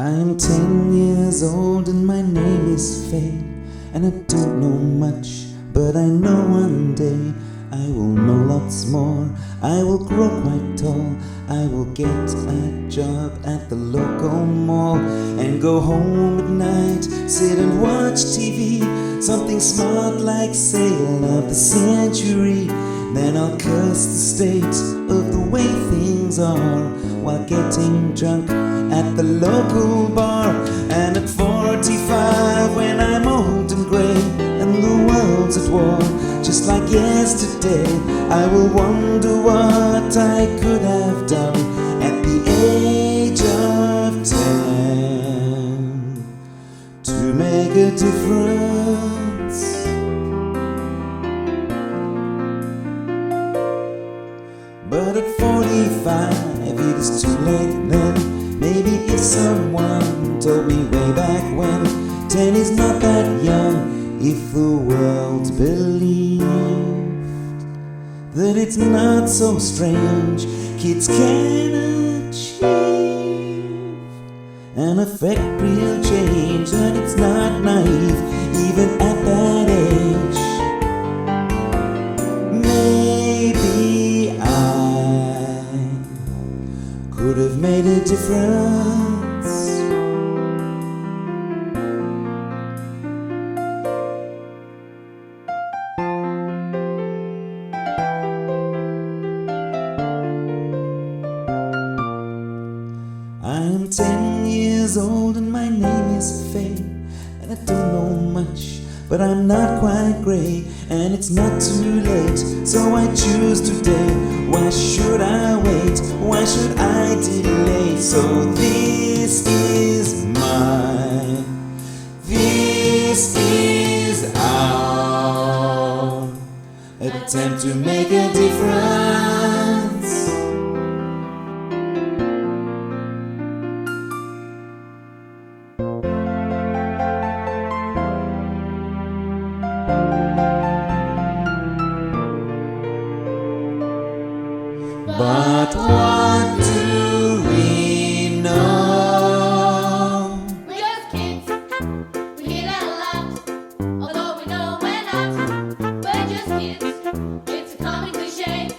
I'm 10 years old and my name is Faye, and I don't know much, but I know one day I will know lots more. I will grow quite tall, I will get a job at the local mall, and go home at night, sit and watch TV, something smart like Sale of the Century. Then I'll curse the state of the way things are, while getting drunk at the local bar. And at 45, when I'm old and grey and the world's at war, just like yesterday, I will wonder what I could have done at the age of 10 to make a difference. But at 45, it is too late then. Maybe if someone told me way back when 10 is not that young, if the world believed that it's not so strange, kids can achieve and affect real change, and it's not naive even at that age. Maybe I could have made a difference. I'm 10 years old and my name is Faye, and I don't know much, but I'm not quite grey, and it's not too late, so I choose today. Why should I wait? Why should I delay? So this is mine. This is our attempt to make a difference. But what do we know? We're just kids, we hear that a lot. Although we know we're not, we're just kids. It's a common cliche.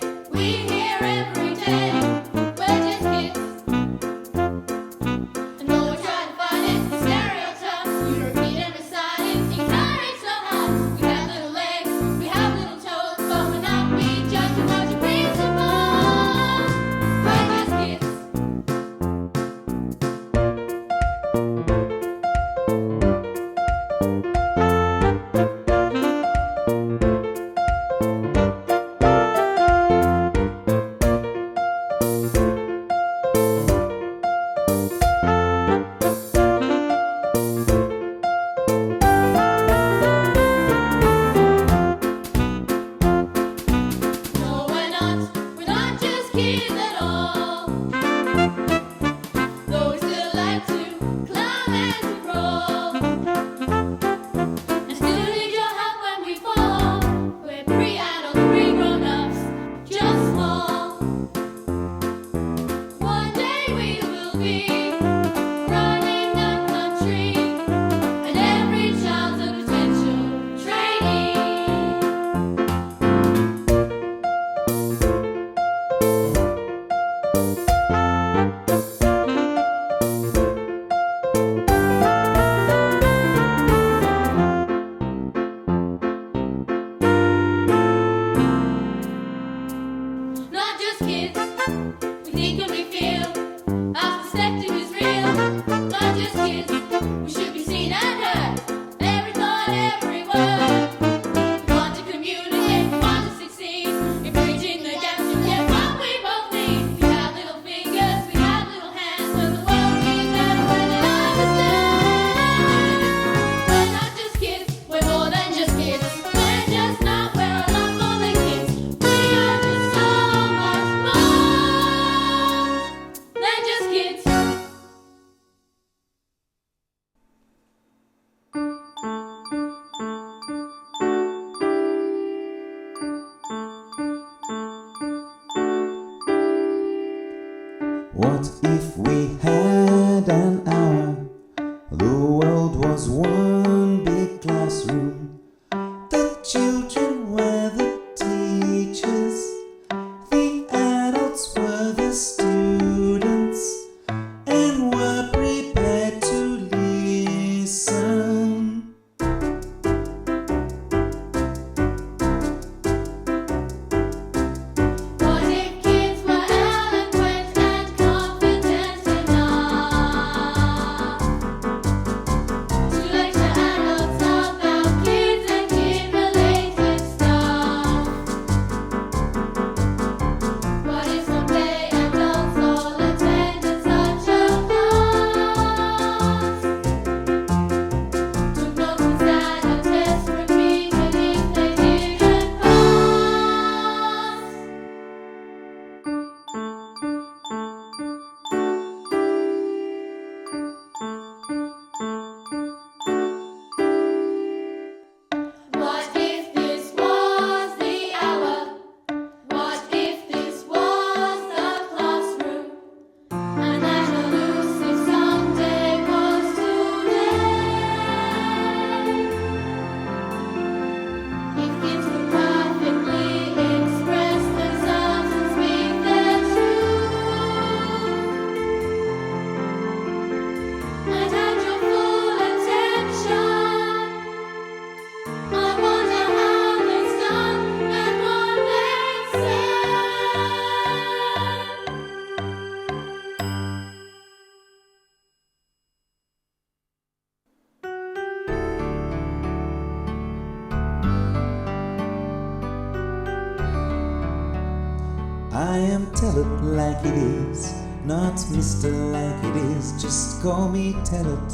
I am tell it like it is, not Mr. like it is, just call me tell it.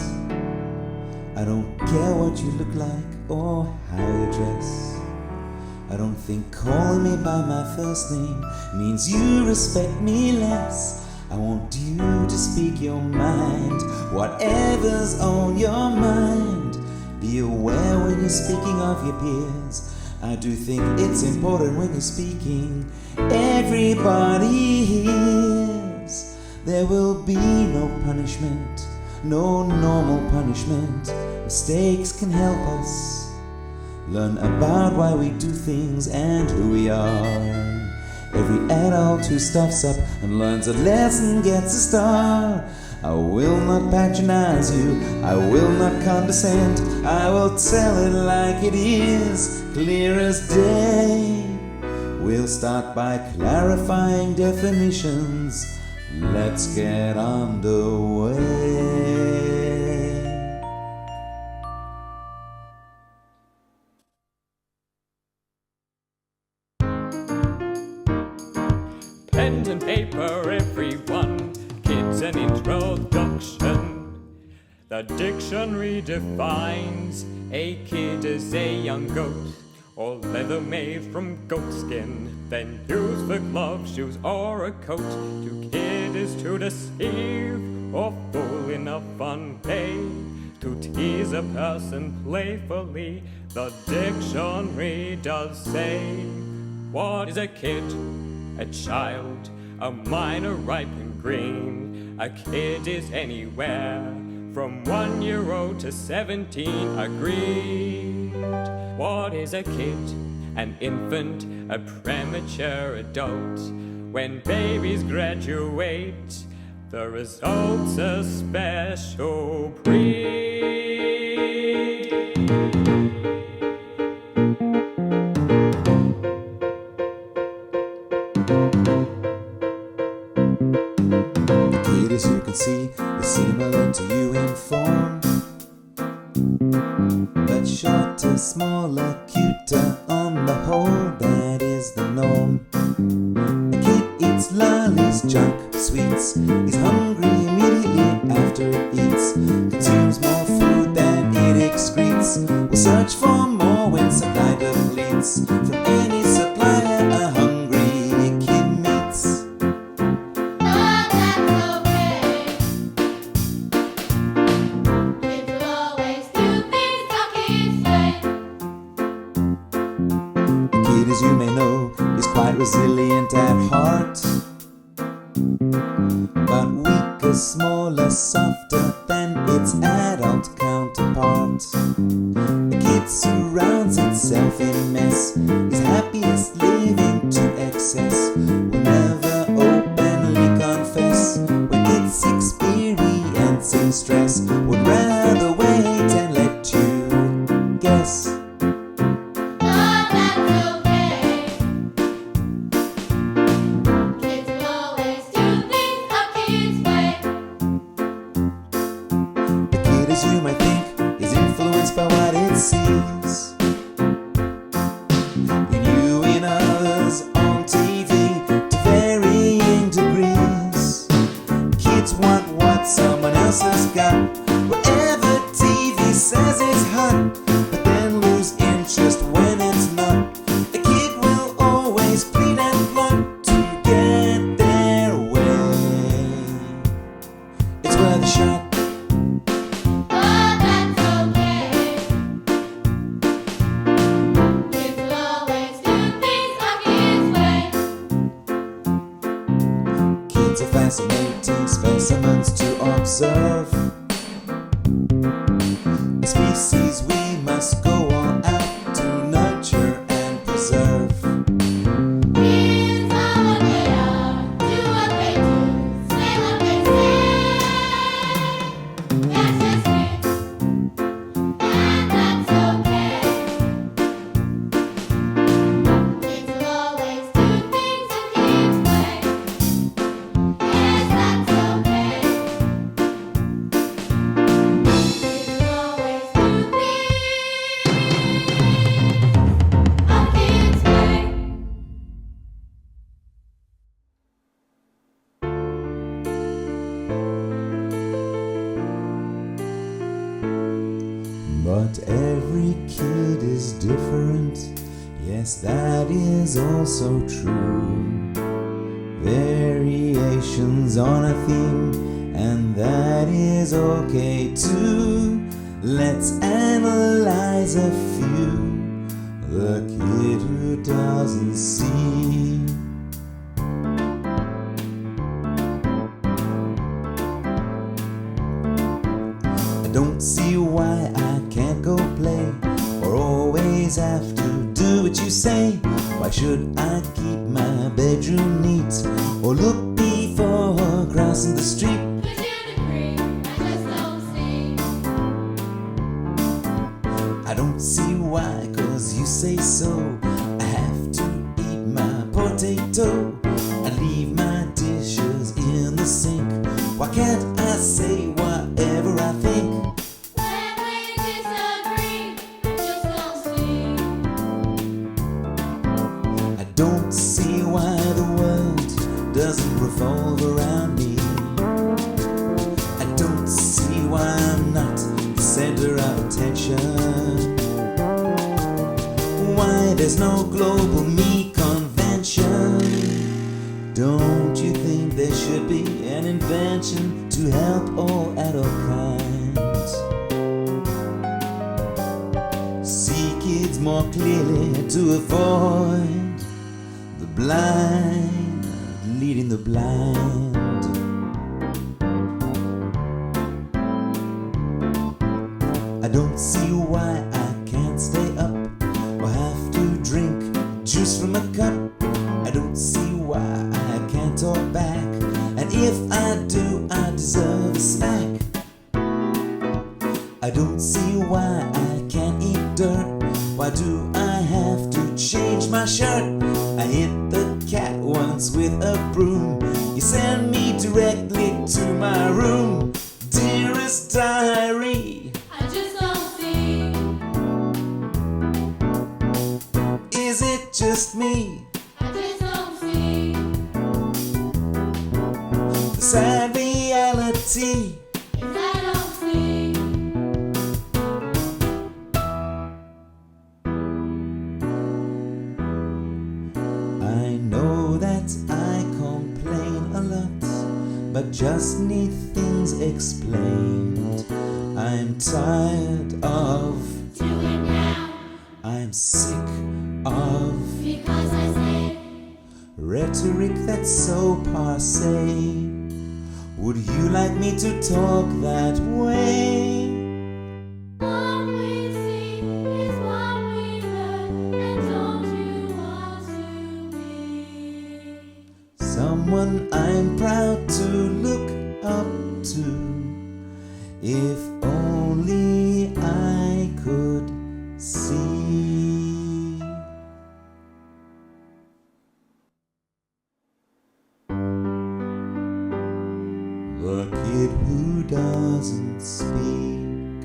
I don't care what you look like or how you dress. I don't think calling me by my first name means you respect me less. I want you to speak your mind, whatever's on your mind. Be aware when you're speaking of your peers. I do think it's important when you're speaking. Everybody hears. There will be no punishment, no normal punishment. Mistakes can help us learn about why we do things and who we are. Every adult who stuffs up and learns a lesson gets a star. I will not patronize you, I will not condescend. I will tell it like it is, clear as day. We'll start by clarifying definitions. Let's get underway. Pen and paper, everyone, kids, an introduction. The dictionary defines a kid as a young goat, or leather made from goat skin, then used for gloves, shoes, or a coat. To kid is to deceive or fool in a fun way, to tease a person playfully. The dictionary does say, what is a kid? A child, a minor ripe and green. A kid is anywhere from 1 year old to 17, agreed. What is a kid? An infant, a premature adult. When babies graduate, the result's a special breed. As you can see, they similar to you in form, but shorter, smaller, cuter on the whole, that is the norm. A kid eats lollies, junk, sweets, is hungry immediately after it eats, consumes more food than it excretes, will search for more when supply depletes. From any supplier, a hungry kid meets. As you may know, is quite resilient at heart, but weaker, smaller, softer than its adult counterpart. The kid surrounds itself in mess, is happiest living to excess, will never openly confess when it's experiencing stress, would rather wait and let you guess. As you might think, is influenced by what it sees in you and others on TV to varying degrees. Kids want what someone else has got, whatever TV says is hot, but then lose interest when it's not. The kid will always plead and plot to get their way. It's worth a shot. Fascinating specimens to observe, a species we must go all out to nurture and preserve. Kids are what they are, do what they do, say what they say. That's just it, and that's okay. Kids will always do things a kid's way. Yes, that's okay. Kids will always do things a kid's way. But every kid is different. Yes, that is also true. Variations on a theme, and that is okay too. Let's analyze a few. The kid who doesn't see. I don't see why I can't go play, or always have to do what you say. Why should I keep my bedroom neat, or look before crossing the street? Could you agree? I just don't see. I don't see why, 'cause you say so. I have to eat my potato and leave my dishes in the sink. Why can't I say whatever I think? When we disagree, I just don't see. I don't see why the world doesn't revolve around me. I don't see why I'm not the center of attention. Why there's no global me convention. Don't you think there should be an invention to help all adult kinds see kids more clearly, to avoid the blind leading the blind? I don't see why I can't stay up or have to drink juice from a cup. I don't see why I can't talk back, and if I do, I deserve a snack. I don't see why I can't eat dirt. Why do I have to change my shirt? I hit the cat once with a broom. You send me directly to my room. Dearest diary, I just don't see. is it just me? I just don't see. The sad reality. Yes, I don't see. I know that I complain a lot, but just need things explained. I'm tired of, Do it now, I'm sick of because I say. rhetoric that's so passé. Would you like me to talk that way? What we see is what we learn, and don't you want to be Someone I'm proud to look up to. If only I could see. The kid who doesn't speak.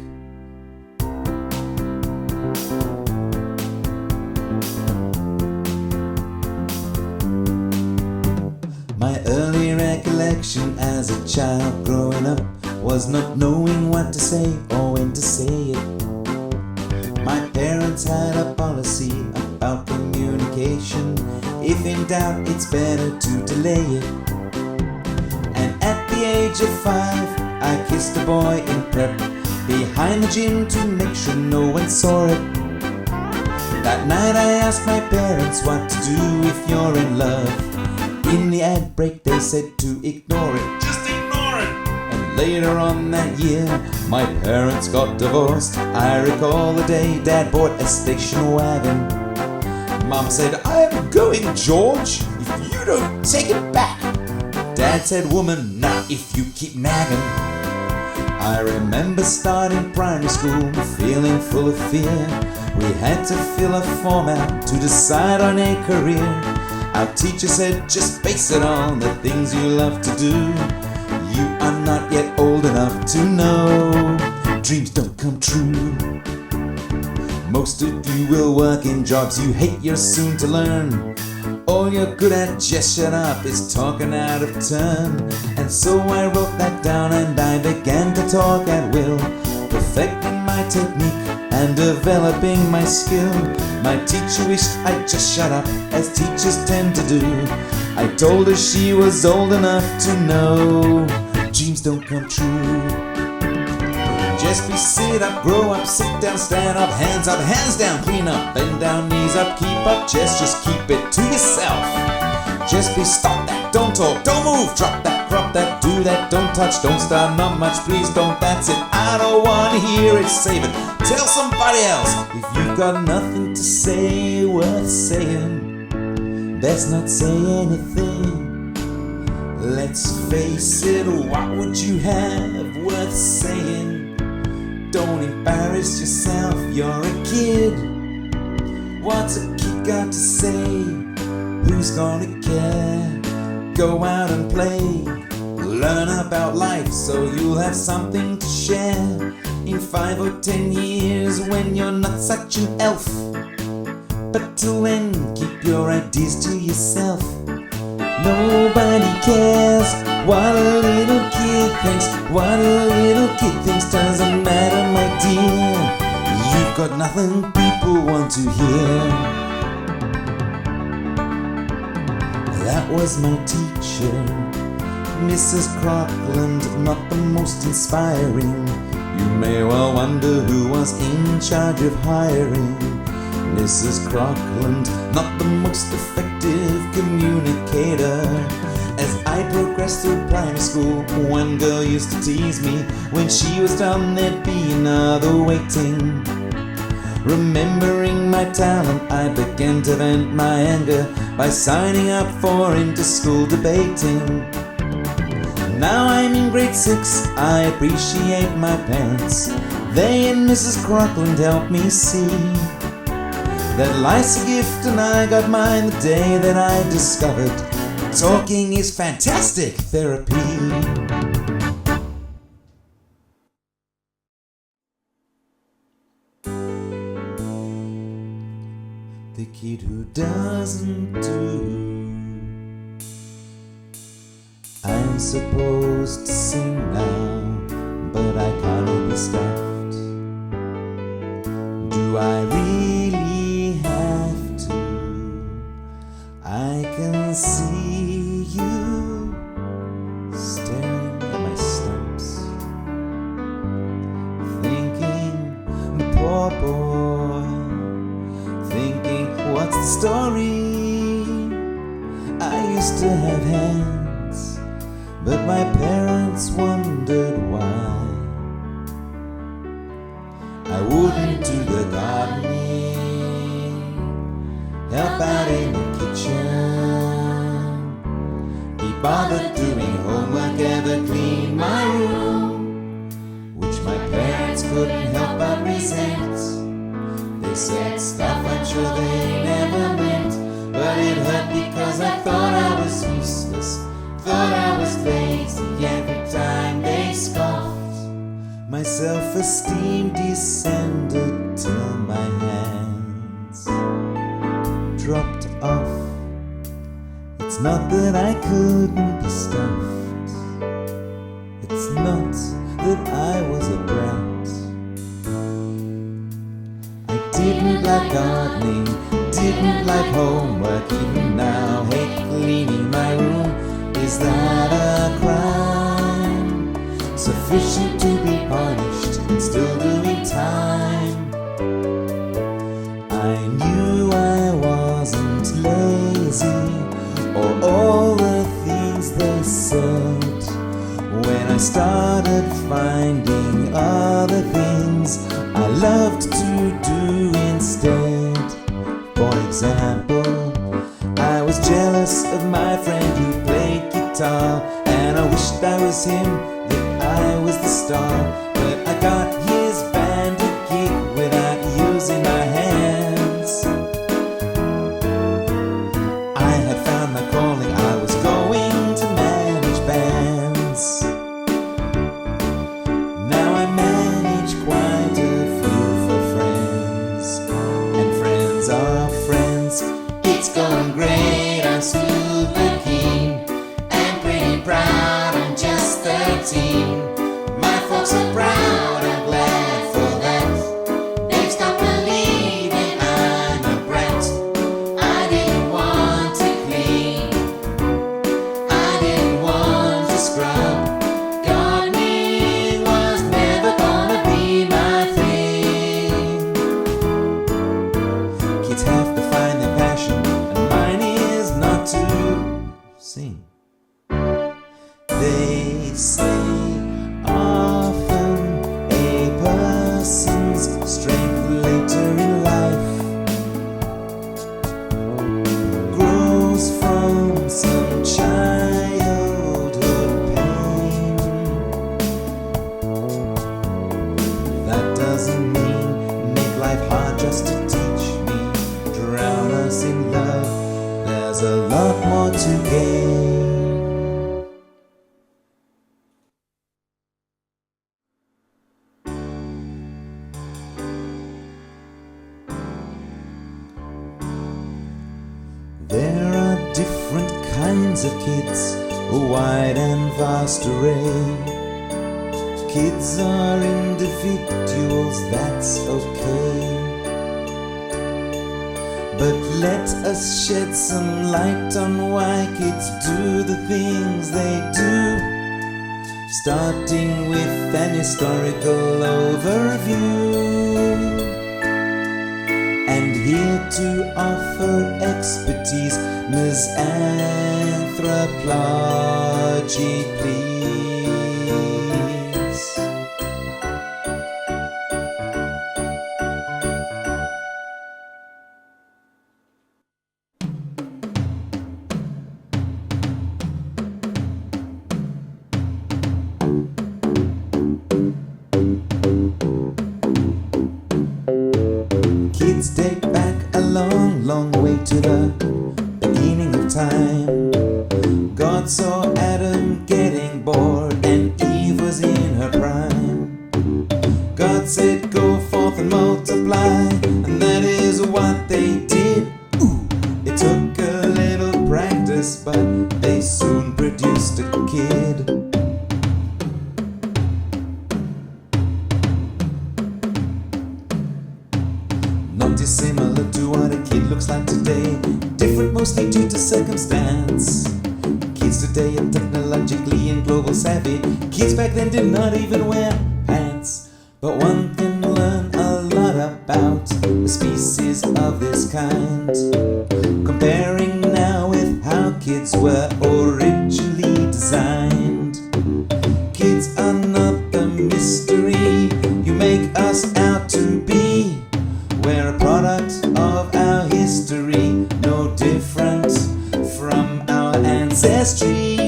My early recollection as a child growing up was not knowing what to say or when to say it. My parents had a policy about communication. If in doubt, it's better to delay it. And at the age of 5, I kissed a boy in prep behind the gym to make sure no one saw it. That night I asked my parents what to do if you're in love. In the ad break they said to ignore it. Just ignore it! And later on that year, my parents got divorced. I recall the day Dad bought a station wagon. Mom said, I'm going, George, if you don't take it back. Dad said, woman, not if you keep nagging. I remember starting primary school, feeling full of fear. We had to fill a form out to decide on a career. Our teacher said, just base it on the things you love to do. You are not yet old enough to know dreams don't come true. Most of you will work in jobs you hate, you're soon to learn. All you're good at, just shut up, is talking out of turn. And so I wrote that down and I began to talk at will, perfecting my technique and developing my skill. My teacher wished I'd just shut up, as teachers tend to do. I told her she was old enough to know dreams don't come true. Just be sit up, grow up, sit down, stand up, hands down, clean up, bend down, knees up, keep up, just keep it to yourself. Just be stop that, don't talk, don't move, drop that, crop that, do that, don't touch, don't start, not much, please don't, that's it. I don't wanna hear it, save it, tell somebody else. If you've got nothing to say worth saying, let's not say anything. Let's face it, what would you have worth saying? Don't embarrass yourself, you're a kid. What's a kid got to say? Who's gonna care? Go out and play, learn about life so you'll have something to share. In 5 or 10 years when you're not such an elf. But till then, keep your ideas to yourself. Nobody cares what a little kid thinks. What a little kid thinks doesn't matter, my dear. You've got nothing people want to hear. That was my teacher, Mrs. Crockland, not the most inspiring. You may well wonder who was in charge of hiring Mrs. Crockland, not the most effective communicator. As I progressed through primary school, one girl used to tease me. When she was done, there'd be another waiting. Remembering my talent, I began to vent my anger by signing up for inter-school debating. Now I'm in grade 6, I appreciate my parents. They and Mrs. Crockland helped me see that life's a gift, and I got mine the day that I discovered talking is fantastic therapy. The kid who doesn't do. I'm supposed to sing now, but I can't be stopped. Do I really have to? I can see you staring at my stumps, thinking, the poor boy, thinking, what's the story? I used to have hands, but my parents wondered why. I wouldn't do the gardening, help out in the kitchen, be bothered doing homework, ever clean my room, which my parents couldn't help but resent. They said stuff I'm sure they never meant, but it hurt because I thought I was useless, thought I was lazy every time they scoffed. My self-esteem descended till my hands dropped off. It's not that I couldn't be stuffed, it's not that I was a brat. I didn't like gardening, didn't like homework, even now hate cleaning my room. Is that a crime? Sufficient to be punished and still doing time. I knew I wasn't lazy, or all the things they said, when I started finding other things I loved to do instead. For example, I was jealous of my friend who played guitar, and I wished I was him, that I was the star. But I got his band a gig without using my hands. I had found my calling, I was going to manage bands. Now I manage quite a few for friends, and friends are friends. It's going great, I'm super keen and pretty proud, I'm just 13. My folks are proud, I'm glad kinds of kids, a wide and vast array. Kids are individuals, that's okay. But let us shed some light on why kids do the things they do, starting with an historical overview. And here to offer expertise, Ms. Anthropology, please. Kids date back a long, long way to the beginning of time. God saw Adam getting bored and Eve was in her prime. God said, go forth and multiply, and that is what they did. Ooh, it took a little practice, but they soon produced a kid. Not dissimilar to what a kid looks like today, different mostly due to circumstance. Kids today are technologically and global savvy. Kids back then did not even wear pants. But one can learn a lot about a species of this kind, comparing now with how kids were originally designed. Kids are not the mystery you make us out to be. We're a product of our history, no different from our ancestry.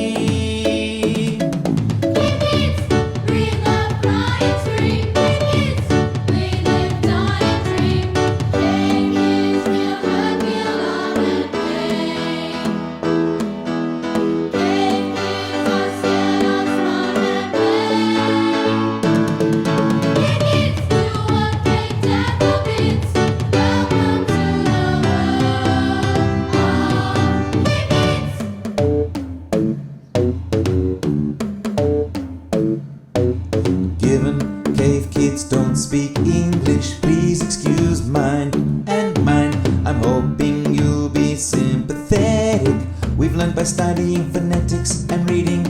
Given cave kids don't speak English, please excuse mine and mine. I'm hoping you'll be sympathetic. We've learned by studying phonetics and reading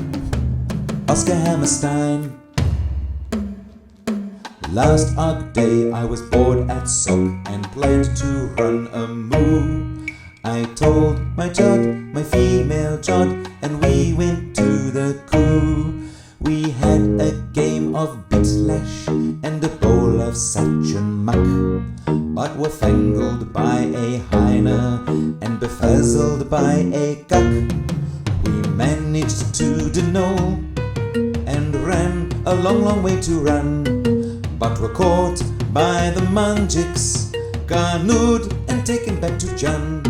Oscar Hammerstein. Last odd day I was bored at sock and planned to run a moo. I told my Jod, my female Jod, and we went to the Koo. We had a game of bitlash and a bowl of Sachen muck, but were fangled by a hyena and befuzzled by a guck. We managed to denole and ran a long, long way to run, but were caught by the Munjiks, garnooed and taken back to Jun.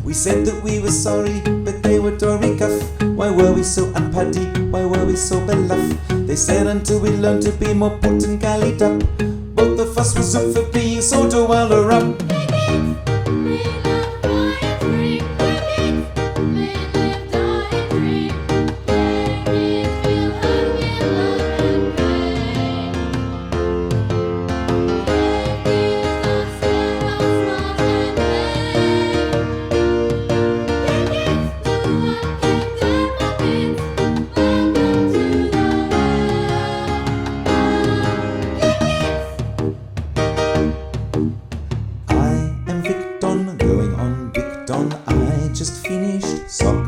We said that we were sorry, but they were Dory Cuff. Why were we so unpuddy? Why were we so beluff? They said until we learned to be more potent galleyed up. Both of us was up for being so to well up. I just finished sock.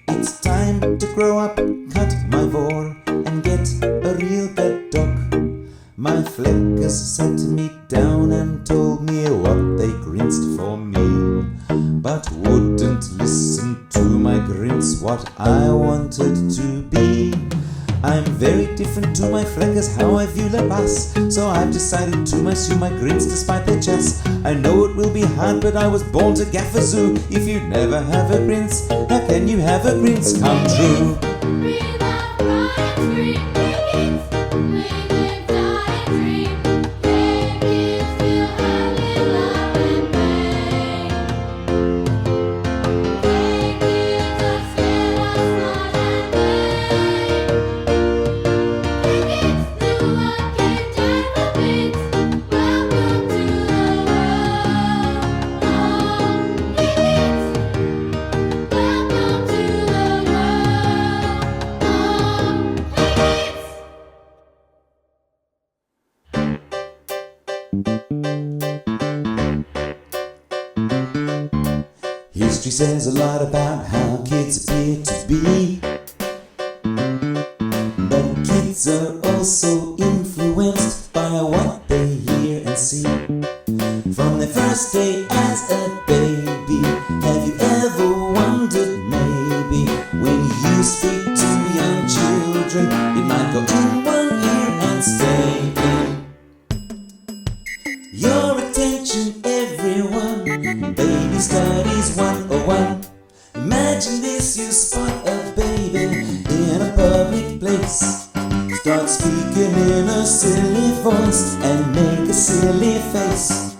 It's time to grow up, cut my vor, and get a real good dog. My fleckers sat me down and told me what they grinsed for me, but wouldn't listen to my grins what I wanted to be. I'm very different to my fleckers, how I view la bass, so I've decided to pursue my grins despite their chess. I know it will be hard, but I was born to gaff a zoo. If you never have a grins, how can you have a grins come true? Poetry says a lot about how kids appear to be, but kids are also influenced by what they hear and see. From their first day as a baby, have you ever wondered maybe when you speak to young children, it might go in one ear and stay in your attention, everyone. Baby Studies 101. Imagine this, you spot a baby in a public place. Start speaking in a silly voice and make a silly face.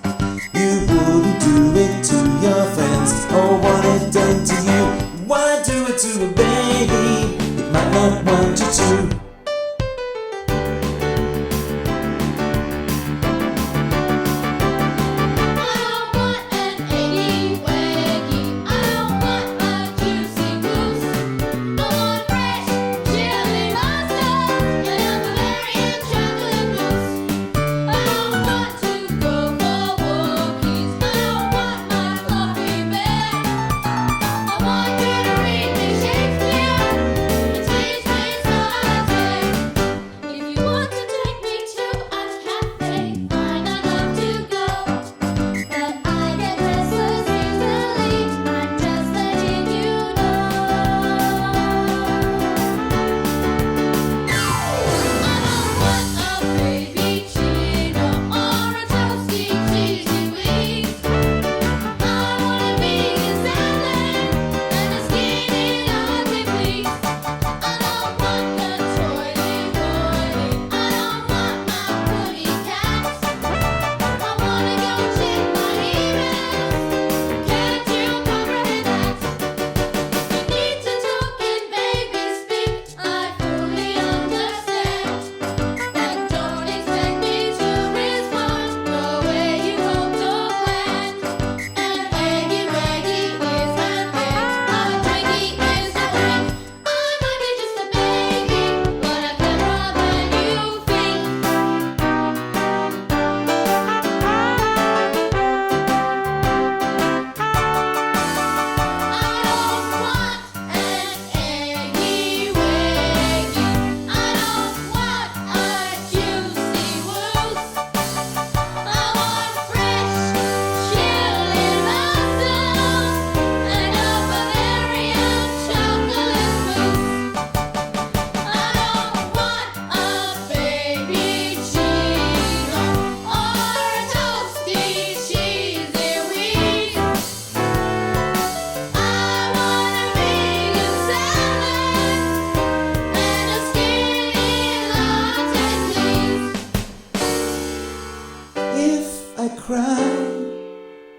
You wouldn't do it to your friends or want it done to you. Why do it to a baby? It might not want you to.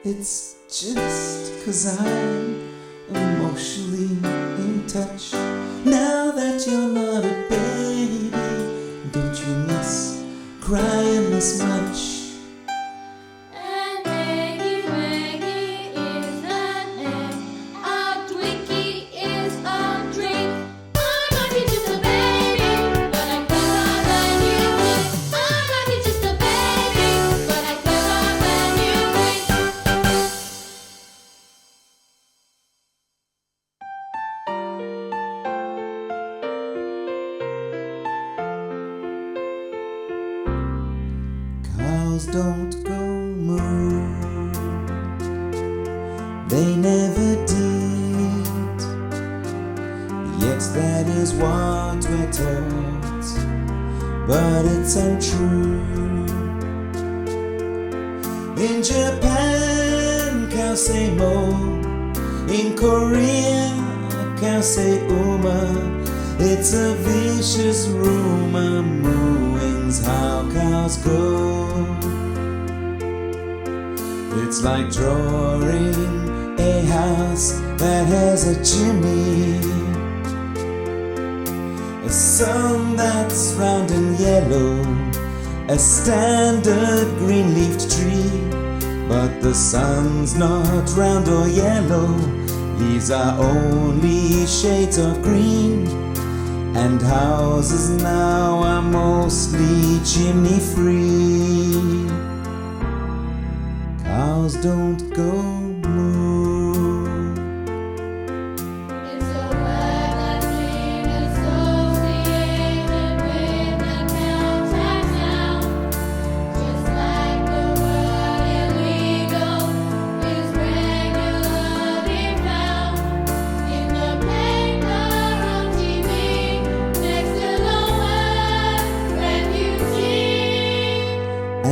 It's just 'cause I'm emotionally in touch. Now that you're not a baby, don't you miss crying this much? An eggy waggy is an egg. A Twinkie is a drink. I might be just a baby, but I'm clever than you think. I might be just a baby, but I'm clever than you think. Cows don't go moo, they never did, yet that is what we're taught, but it's untrue. In Japan, cows say mo, in Korea, cows say uma. It's a vicious rumor, mooing's how cows go. It's like drawing a house that has a chimney, a sun that's round and yellow, a standard green-leafed tree. But the sun's not round or yellow, these are only shades of green. And houses now are mostly chimney-free. Cows don't go moo.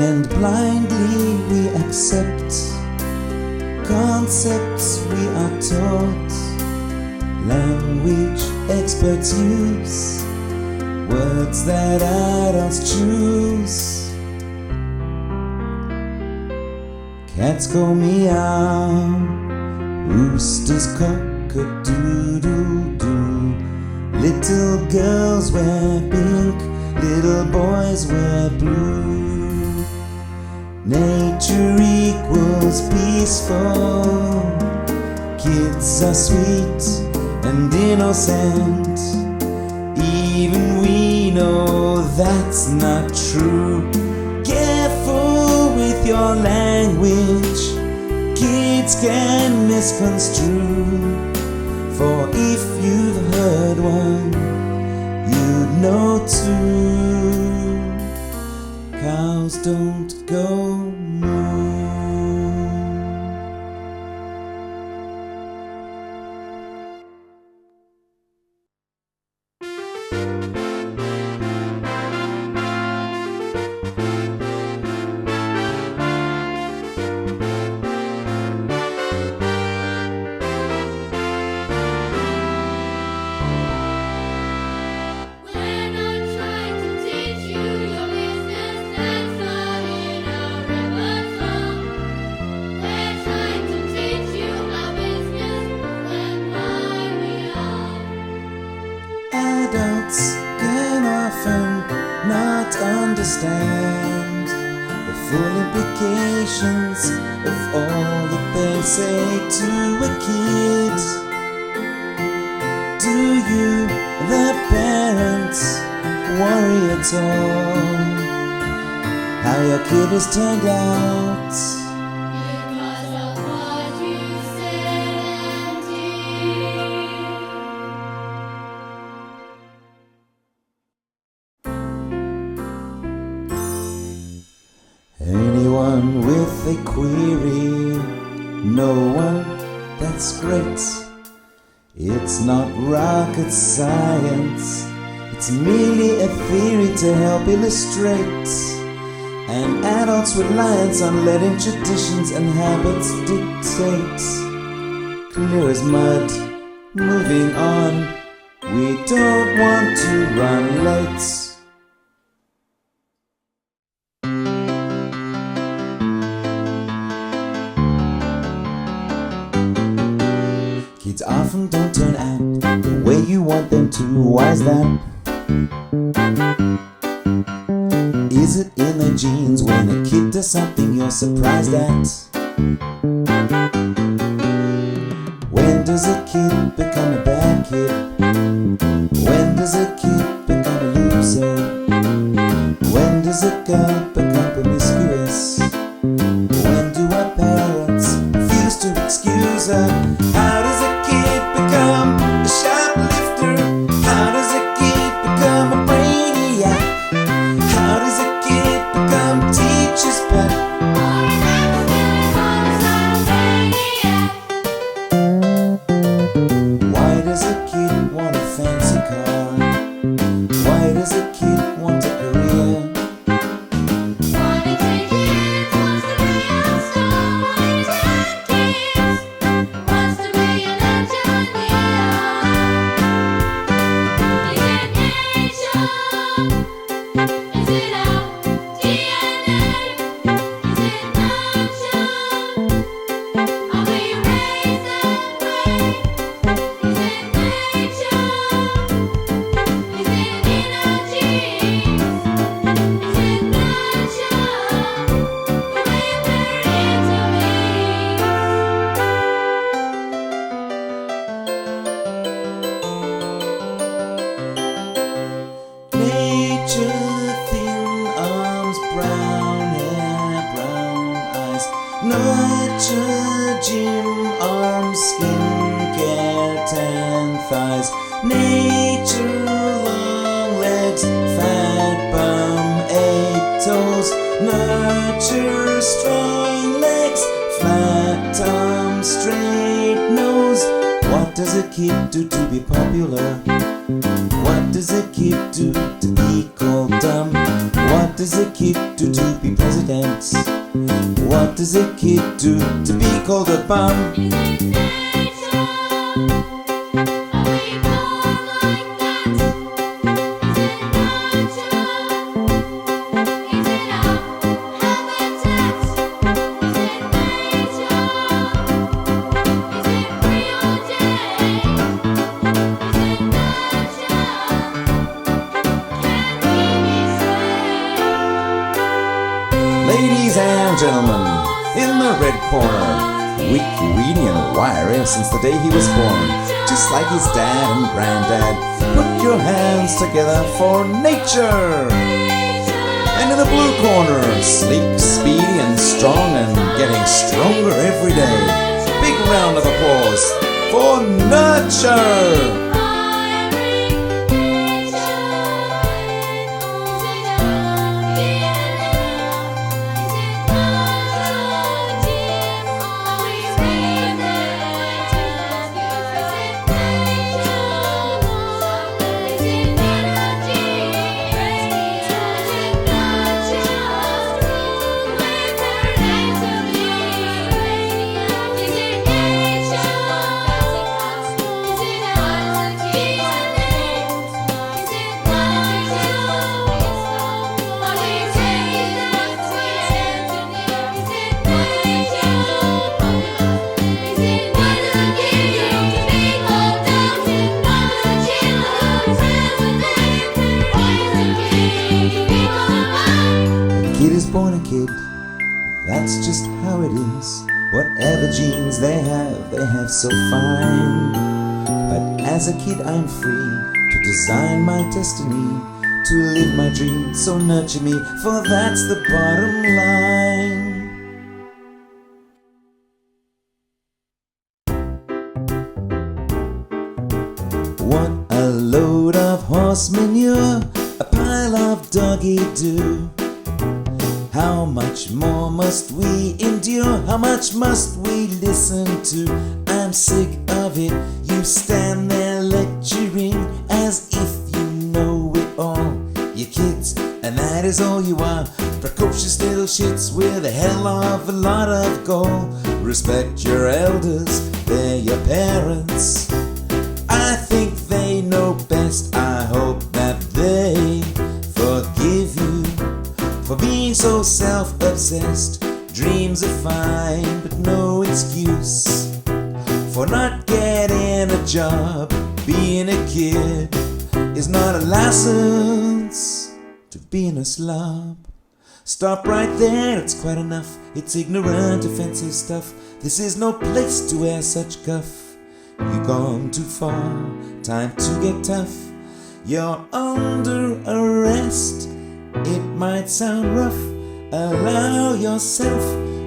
and blindly we accept concepts we are taught. Language experts use words that adults choose. Cats go meow, roosters cock-a-doodle-doo. Little girls wear pink, little boys wear blue. Nature equals peaceful. Kids are sweet and innocent. Even we know that's not true. Careful with your language, kids can misconstrue. For if you've heard one, you'd know too. Cows don't go moo. We're not trying to teach you your business, that's not in our repertoire. We're trying to teach you our business and why we are. Adults can often not understand the full implications of all that they say to a kid. Do you, the parents, worry at all how your kid has turned out? Because of what you said and did. Anyone with a query? No one? That's great. It's not rocket science, it's merely a theory to help illustrate an adult's reliance on letting traditions and habits dictate. Clear as mud, moving on, we don't want to run late. Kids often don't turn out the way you want them to. Why is that? Is it in their genes? When a kid does something you're surprised at? When does a kid become a bad kid? When does a kid become a loser? When does a girl become promiscuous? When do our parents refuse to excuse her? How does a kid become a shoplifter? How does a kid become a brainiac? How does a kid become teacher's pet? Or an accident on the side of maniac. Why does a kid want a fancy car? Why does a kid want a career? Wanna take kids, wants to be a star. Wanna take kids, wants to be an engineer. Is it nature? Is it our DNA? Is it nurture? Are we raised that way? Is it nature? Is it in our genes? Is it nurture? The way we're intervened. Nature, thin arms, brown hair, brown eyes. Nurture, gym arms, skincare, tan thighs. Nature, long legs, fat bum, 8 toes. Nurture, strong legs, flat arms, straight nose. What does a kid do to be popular? What does a kid do to equal dumb? What What does a kid do to be president? What does a kid do to be called a bum? Is it nature? Are we born like that? Is it nurture? Is it our habitat? Is it nature? Is it preordained? Is it nurture? Can we be saved? Ladies and gentlemen, in the red corner, weak, weedy, and wiry since the day he was born, just like his dad and granddad. Put your hands together for nature. And in the blue corner, sleek, speedy, and strong, and getting stronger every day. Big round of applause for nurture. Kid is born a kid, that's just how it is. Whatever genes they have so fine. But as a kid I'm free to design my destiny, to live my dream, so nurture me, for that's the bottom line. What a load of horse manure, a pile of doggy-doo. How much more must we endure? How much must we listen to? I'm sick of it. You stand there lecturing as if you know it all. You're kids, and that is all you are. Precocious little shits with a hell of a lot of gall. Respect your elders, they're your parents. I think they know best. I hope that they forgive you for being so self-obsessed. Dreams are fine, but no excuse for not getting a job. Being a kid is not a license to being a slob. Stop right there, it's quite enough. It's ignorant, offensive stuff. This is no place to wear such guff. You've gone too far, time to get tough. You're under arrest. It might sound rough, allow yourself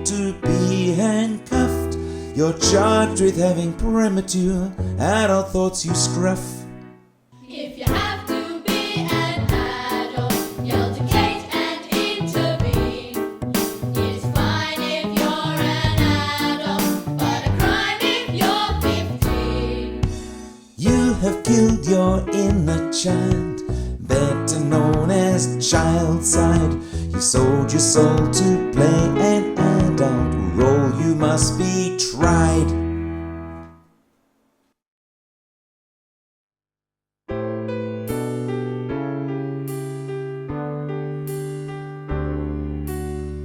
to be handcuffed. You're charged with having premature adult thoughts, you scruff. If you have to be an adult, you educate and intervene. It's fine if you're an adult, but a crime if you're 15. You have killed your inner child, better known as child side. You sold your soul to play an adult role. You must be tried.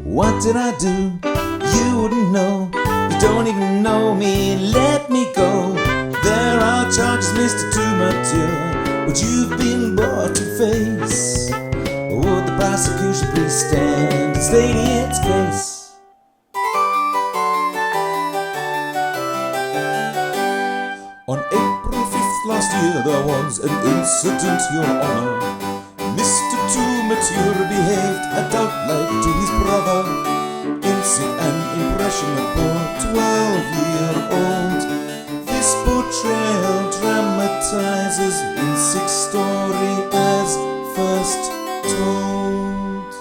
What did I do? You wouldn't know. You don't even know me. Let me go. There are charges, Mr. Too Mature, which you've been brought to face. Would the prosecution please stand and state its case? On April 5th last year there was an incident, Your Honor. Mr. Too Mature behaved adult-like to his brother, innocent and impressionable 12-year-old. This portrayal dramatizes in 6 story as first told.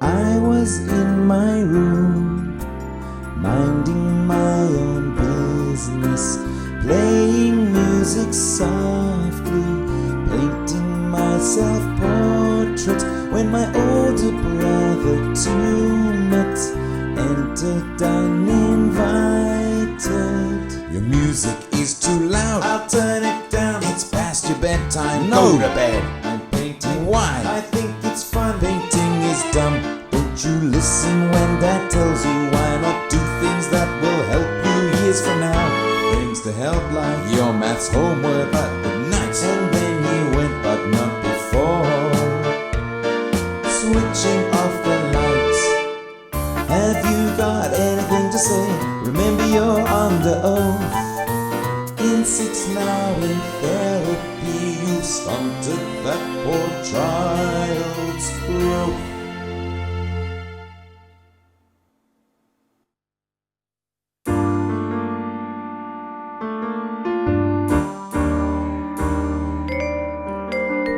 I was was in my room, minding my own business, playing music softly, painting my self-portrait, when my older brother too met, entered uninvited. Your music is too loud. I'll turn it down. It's past your bedtime. No. Go to bed. I'm painting. Why? I think it's fun. Painting is dumb. Don't you listen when Dad tells you? Why not do things that will help you years from now? Things to help like Your maths homework at night. and then he went, but not before. Switching off the lights. Have you got anything to say? Remember you're under oath. In 6 now in therapy, you stunted that poor child's growth.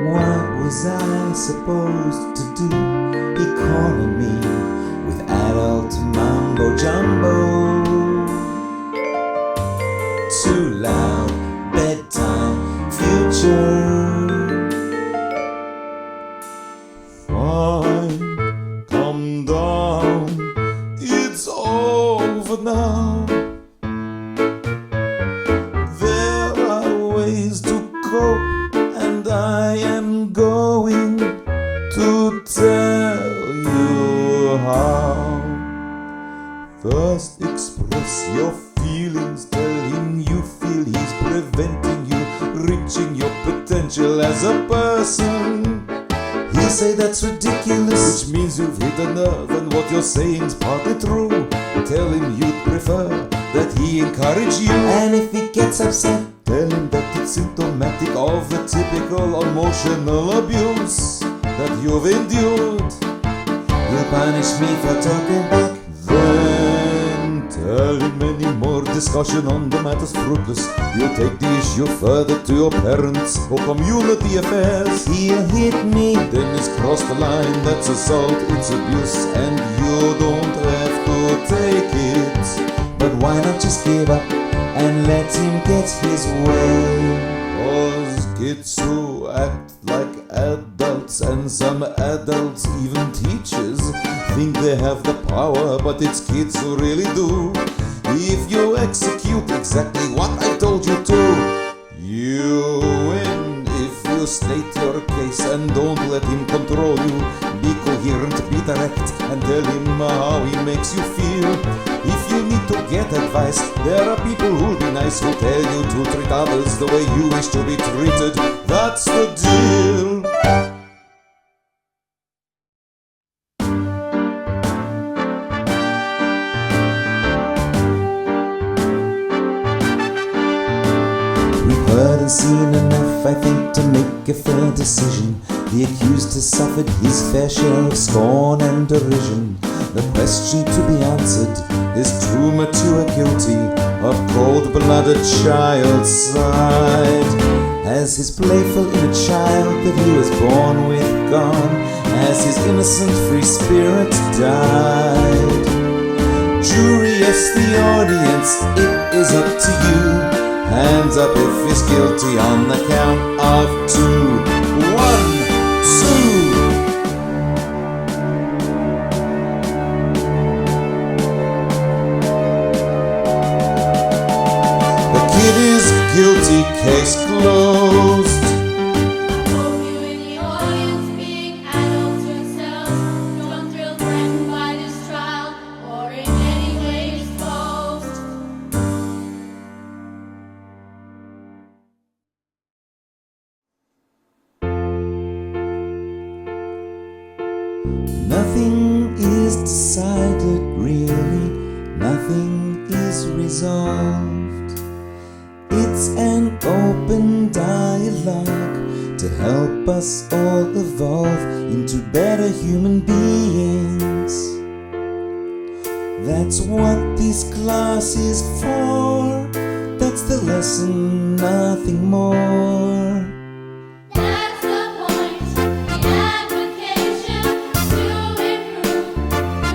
What was I supposed to do? He calling me with adult mumbo jumbo. Too loud, bedtime, future. Fine, come down, it's over now. There are ways to cope, and I am going to tell you how. First, express your feelings. Tell him you feel he's preventing you reaching your potential as a person. He'll say that's ridiculous, which means you've hit a nerve, and what you're saying's partly true. Tell him you'd prefer that he encourage you, and if he gets upset, tell him that it's symptomatic of the typical emotional abuse that you've endured. You'll punish me for talking back. Then tell him any more discussion on the matter's fruitless. You'll take the issue further to your parents or community affairs. He'll hit me, then he's crossed the line. That's assault, it's abuse, and you don't have to take it. But why not just give up and let him get his way? 'Cause kids who act like adults, and some adults, even teachers, think they have the power, but it's kids who really do. If you execute exactly what I told you to, you win. If you state your case and don't let him control you, be coherent, be direct, and tell him how he makes you feel. If you need to get advice, there are people who'll be nice, who tell you to treat others the way you wish to be treated. That's the deal. We've heard and seen enough, I think, to make a fair decision. The accused has suffered his fair share of scorn and derision. The question to be answered is too mature guilty of cold-blooded child side. Has his playful inner child that he was born with gone? Has his innocent free spirit died? Jury, yes, the audience, it is up to you. Hands up if he's guilty on the count of 2. 1, 2. The kid is guilty, case closed. Hope you in the audience, being adults yourselves, don't thrill threatened by this trial or in any way exposed. Nothing is decided, really. Nothing is resolved. It's an open dialogue to help us all evolve into better human beings. That's what this class is for. That's the lesson, nothing more. That's the point, the application to improve.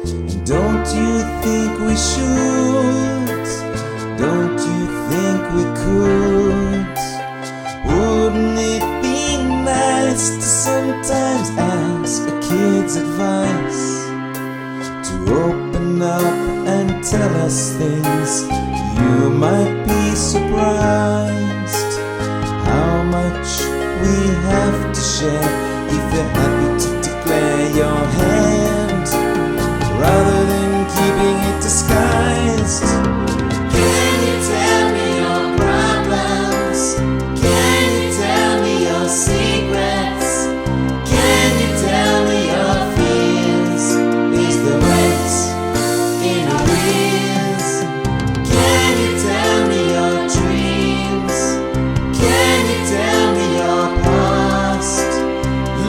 And don't you think we should? Don't you think we could? Wouldn't it be nice to sometimes ask a kid's advice? To open up and tell us things. You might be surprised how much we have to share if you're happy to declare your hand rather than keeping it disguised. Can you tell me your problems? Can you tell me your secrets? Can you tell me your fears? Is the wet in our ears? Can you tell me your dreams? Can you tell me your past?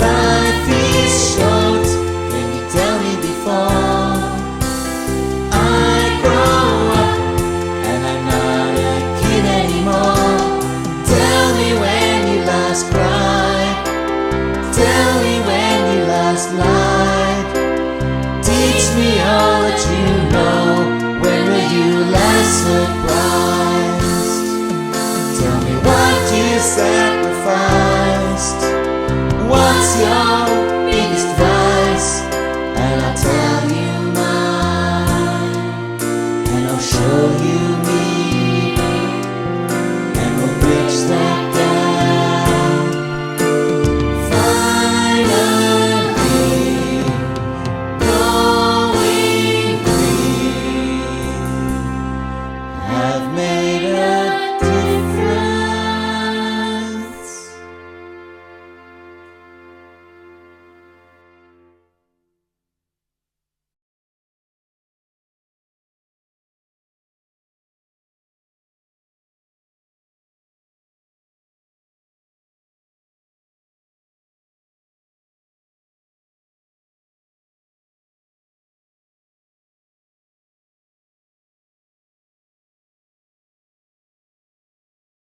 Life is short, can you tell me before I grow up and I'm not a kid anymore? Tell me when you last cried. Tell me when you last lied. Teach me all that you know. When were you last surprised? Tell me what you sacrificed. What's your